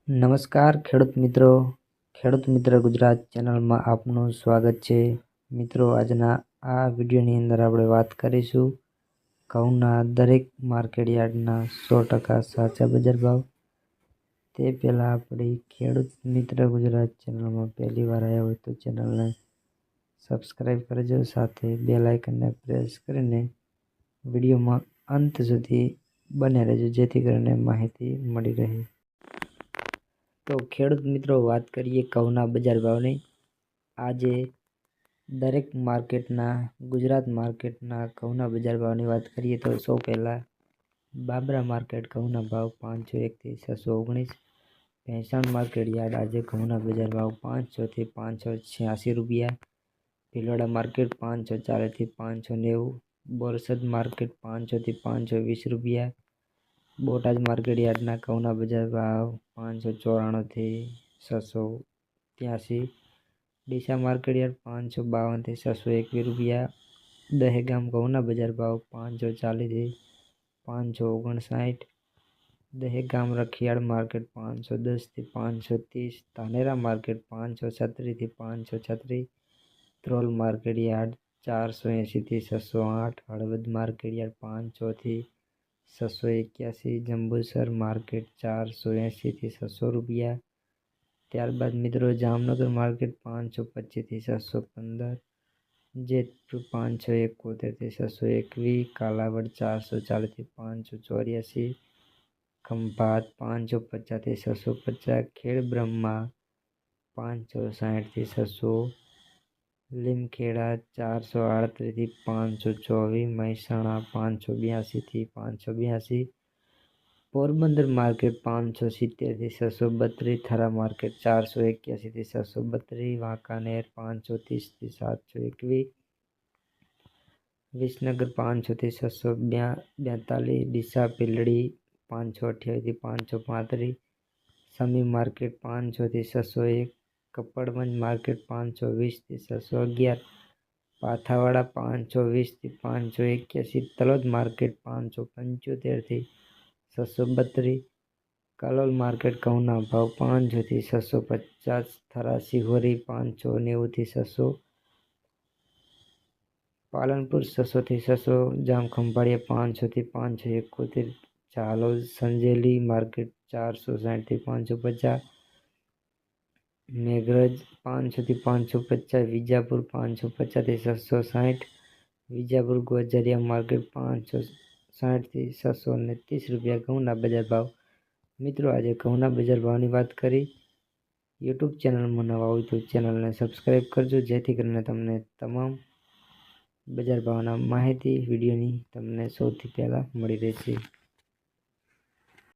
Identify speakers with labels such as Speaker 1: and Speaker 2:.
Speaker 1: નમસ્કાર ખેડૂત મિત્ર ગુજરાત ચેનલમાં આપનું સ્વાગત છે। મિત્રો, આજના આ વિડીયોની અંદર આપણે વાત કરીશું ઘઉંના દરેક માર્કેટયાર્ડના 100% સાચા બજાર ભાવ। તે પહેલાં આપણી ખેડૂત મિત્ર ગુજરાત ચેનલમાં પહેલી વાર આવ્યા હોય તો ચેનલને સબસ્ક્રાઈબ કરજો, સાથે બેલ આઇકનને પ્રેસ કરીને વિડીયોમાં અંત સુધી બને રહેજો, જેથી કરીને માહિતી મળી રહે। તો ખેડૂત મિત્રો, વાત કરીએ ઘઉંના બજાર ભાવની। આજે દરેક ગુજરાત માર્કેટના ઘઉંના બજાર ભાવની વાત કરીએ તો સૌ પહેલાં બાબરા માર્કેટ ઘઉંના ભાવ 501 થી 619। ભેંસાણ માર્કેટ યાર્ડ આજે ઘઉંના બજાર ભાવ 500 થી 586 રૂપિયા। ભીલવાડા માર્કેટ 540 થી 590। બોરસદ માર્કેટ 500 થી 520 રૂપિયા। બોટાદ માર્કેટ યાર્ડના ઘઉંના બજાર ભાવ 594 થી 683। ડીસા માર્કેટ યાર્ડ 552 થી 621 રૂપિયા। દહેગામ ઘઉંના બજાર ભાવ 540 થી 559। દહેગામ રખિયાળ માર્કેટ 510 થી 530। ધાનેરા માર્કેટ 536 થી 536। ધ્રોલ માર્કેટ યાર્ડ 480 થી 608। હળવદ માર્કેટ યાર્ડ 500 થી 681। જંબુસર માર્કેટ 480 થી 600 રૂપિયા। ત્યારબાદ મિત્રો જામનગર માર્કેટ 525 થી 615। જેતપુર 571 થી 621। કાલાવડ 440 થી 584। ખંભાત 550 થી 650। ખેડબ્રહ્મા 560 થી 600। લીમખેડા 438 થી 524। મહેસાણા 582 થી 582। પોરબંદર માર્કેટ 570 થી 632। થરા માર્કેટ 481 થી 632। વાંકાનેર 530 થી 721। વિસનગર 500 થી 642। ડીસા પીલડી 528 થી 535। સમી માર્કેટ 500 થી 601। કપડવંજ માર્કેટ 520 થી 611। પાથાવાડા 520 થી 581। તલોદ માર્કેટ 575 થી 632। કલોલ માર્કેટ ઘઉંના ભાવ 500 થી 650। થરા શિહોરી 590 થી 600। પાલનપુર 600 થી 600। જામખંભાળિયા 500 થી 571। ઝાલોદ સંજેલી માર્કેટ 460 થી 550। મેઘરજ 500 થી 550। વિજાપુર 550 થી 660। વિજાપુર ગોઝારિયા માર્કેટ 560 થી 630 રૂપિયા ઘઉંના બજાર ભાવ। મિત્રો, આજે ઘઉંના બજાર ભાવની વાત કરી। યુટ્યુબ ચેનલમાં નવા હોય તો ચેનલને સબસ્ક્રાઈબ કરજો, જેથી કરીને તમને તમામ બજાર ભાવના માહિતી વિડીયોની તમને સૌથી પહેલાં મળી રહેશે।